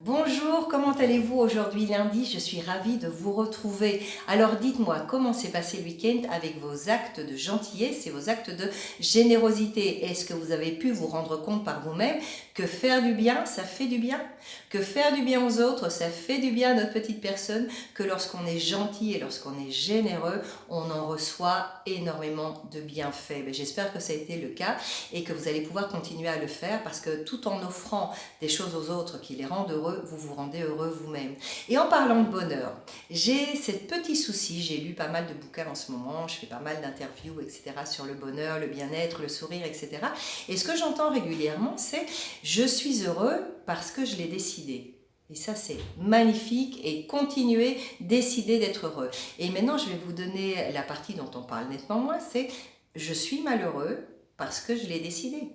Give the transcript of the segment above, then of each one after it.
Bonjour, comment allez-vous aujourd'hui lundi? Je suis ravie de vous retrouver. Alors dites-moi, comment s'est passé le week-end avec vos actes de gentillesse et vos actes de générosité? Est-ce que vous avez pu vous rendre compte par vous-même que faire du bien, ça fait du bien? Que faire du bien aux autres, ça fait du bien à notre petite personne? Que lorsqu'on est gentil et lorsqu'on est généreux, on en reçoit énormément de bienfaits. J'espère que ça a été le cas et que vous allez pouvoir continuer à le faire parce que tout en offrant des choses aux autres qui les rendent heureux, vous vous rendez heureux vous-même. Et en parlant de bonheur, j'ai ce petit souci, j'ai lu pas mal de bouquins en ce moment, je fais pas mal d'interviews, etc., sur le bonheur, le bien-être, le sourire, etc. Et ce que j'entends régulièrement, c'est « je suis heureux parce que je l'ai décidé ». Et ça, c'est magnifique et continuez, décidez d'être heureux. Et maintenant, je vais vous donner la partie dont on parle nettement moins, c'est « je suis malheureux parce que je l'ai décidé ».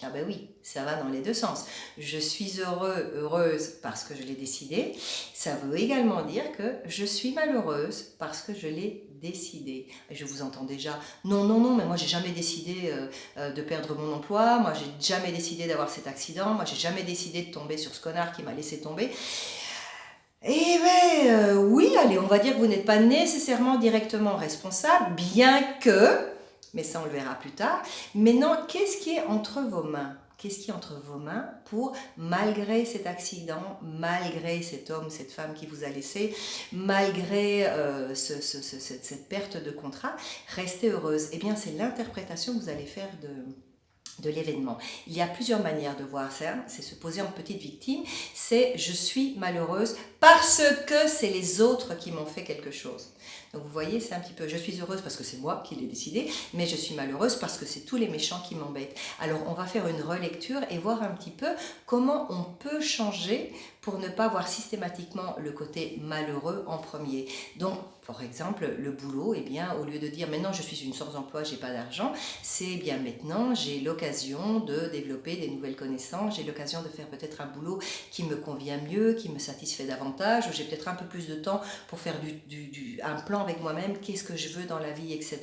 Ah ben oui, ça va dans les deux sens. Je suis heureuse parce que je l'ai décidé. Ça veut également dire que je suis malheureuse parce que je l'ai décidé. Et je vous entends déjà, non, non, non, mais moi j'ai jamais décidé de perdre mon emploi, moi j'ai jamais décidé d'avoir cet accident, moi j'ai jamais décidé de tomber sur ce connard qui m'a laissé tomber. Eh bien, oui, allez, on va dire que vous n'êtes pas nécessairement directement responsable, bien que, mais ça on le verra plus tard. Maintenant, qu'est-ce qui est entre vos mains? Qu'est-ce qui est entre vos mains pour, malgré cet accident, malgré cet homme, cette femme qui vous a laissé, malgré cette perte de contrat, rester heureuse? Eh bien, c'est l'interprétation que vous allez faire de l'événement. Il y a plusieurs manières de voir ça, c'est se poser en petite victime, c'est je suis malheureuse parce que c'est les autres qui m'ont fait quelque chose. Donc vous voyez, c'est un petit peu, je suis heureuse parce que c'est moi qui l'ai décidé, mais je suis malheureuse parce que c'est tous les méchants qui m'embêtent. Alors on va faire une relecture et voir un petit peu comment on peut changer pour ne pas voir systématiquement le côté malheureux en premier. Donc, par exemple, le boulot, eh bien, au lieu de dire maintenant je suis une sans emploi, j'ai pas d'argent, c'est bien maintenant j'ai l'occasion de développer des nouvelles connaissances, j'ai l'occasion de faire peut-être un boulot qui me convient mieux, qui me satisfait davantage, où j'ai peut-être un peu plus de temps pour faire un plan avec moi-même, qu'est-ce que je veux dans la vie, etc.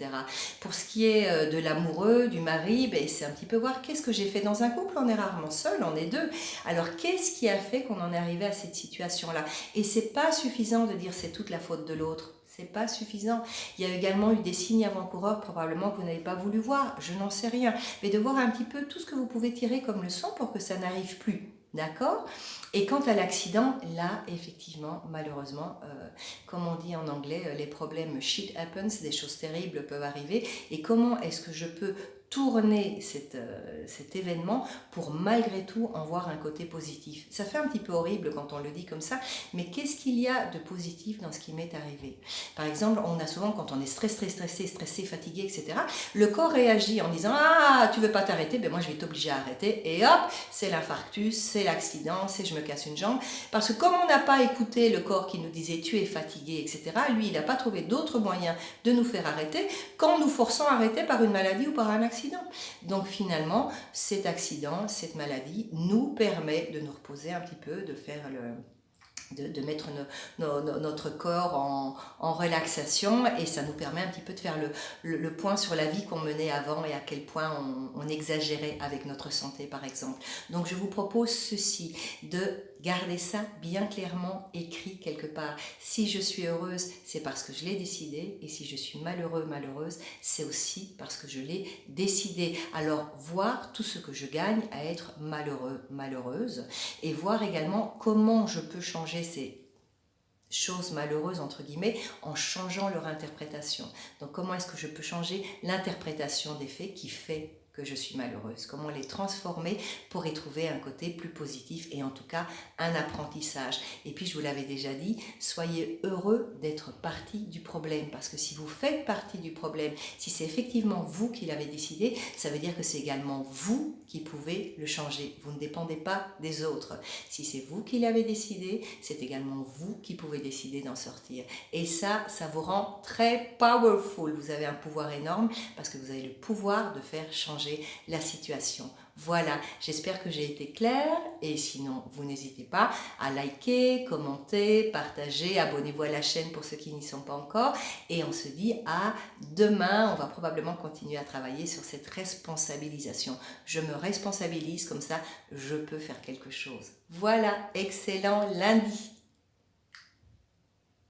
Pour ce qui est de l'amoureux, du mari, ben, c'est un petit peu voir qu'est-ce que j'ai fait dans un couple, on est rarement seul, on est deux. Alors qu'est-ce qui a fait qu'on en est arrivé à cette situation-là? Et c'est pas suffisant de dire c'est toute la faute de l'autre. C'est pas suffisant. Il y a également eu des signes avant-coureurs probablement que vous n'avez pas voulu voir, je n'en sais rien. Mais de voir un petit peu tout ce que vous pouvez tirer comme leçon pour que ça n'arrive plus. D'accord? Et quant à l'accident, là, effectivement, malheureusement, comme on dit en anglais, les problèmes shit happens, des choses terribles peuvent arriver. Et comment est-ce que je peux tourner cet événement pour malgré tout en voir un côté positif? Ça fait un petit peu horrible quand on le dit comme ça, mais qu'est-ce qu'il y a de positif dans ce qui m'est arrivé? Par exemple, on a souvent, quand on est stressé, fatigué, etc., le corps réagit en disant « Ah, tu veux pas t'arrêter, ben moi je vais t'obliger à arrêter. » Et hop, c'est l'infarctus, c'est l'accident, c'est je me casse une jambe. Parce que comme on n'a pas écouté le corps qui nous disait « Tu es fatigué, etc., » lui, il n'a pas trouvé d'autres moyens de nous faire arrêter qu'en nous forçant à arrêter par une maladie ou par un accident. Donc finalement, cet accident, cette maladie nous permet de nous reposer un petit peu, de faire de mettre notre corps en relaxation, et ça nous permet un petit peu de faire le point sur la vie qu'on menait avant et à quel point on exagérait avec notre santé par exemple. Donc je vous propose ceci, de garder ça bien clairement écrit quelque part. Si je suis heureuse, c'est parce que je l'ai décidé, et si je suis malheureux, malheureuse, c'est aussi parce que je l'ai décidé. Alors voir tout ce que je gagne à être malheureux, malheureuse, et voir également comment je peux changer ces choses malheureuses entre guillemets en changeant leur interprétation. Donc comment est-ce que je peux changer l'interprétation des faits qui fait que je suis malheureuse? Comment les transformer pour y trouver un côté plus positif et en tout cas un apprentissage? Et puis je vous l'avais déjà dit, soyez heureux d'être partie du problème, parce que si vous faites partie du problème, si c'est effectivement vous qui l'avez décidé, ça veut dire que c'est également vous qui pouvez le changer. Vous ne dépendez pas des autres. Si c'est vous qui l'avez décidé, c'est également vous qui pouvez décider d'en sortir. Et ça vous rend très powerful. Vous avez un pouvoir énorme parce que vous avez le pouvoir de faire changer changer la situation. Voilà, j'espère que j'ai été claire et sinon vous n'hésitez pas à liker, commenter, partager, abonnez-vous à la chaîne pour ceux qui n'y sont pas encore et on se dit à demain, on va probablement continuer à travailler sur cette responsabilisation. Je me responsabilise comme ça, je peux faire quelque chose. Voilà, excellent lundi.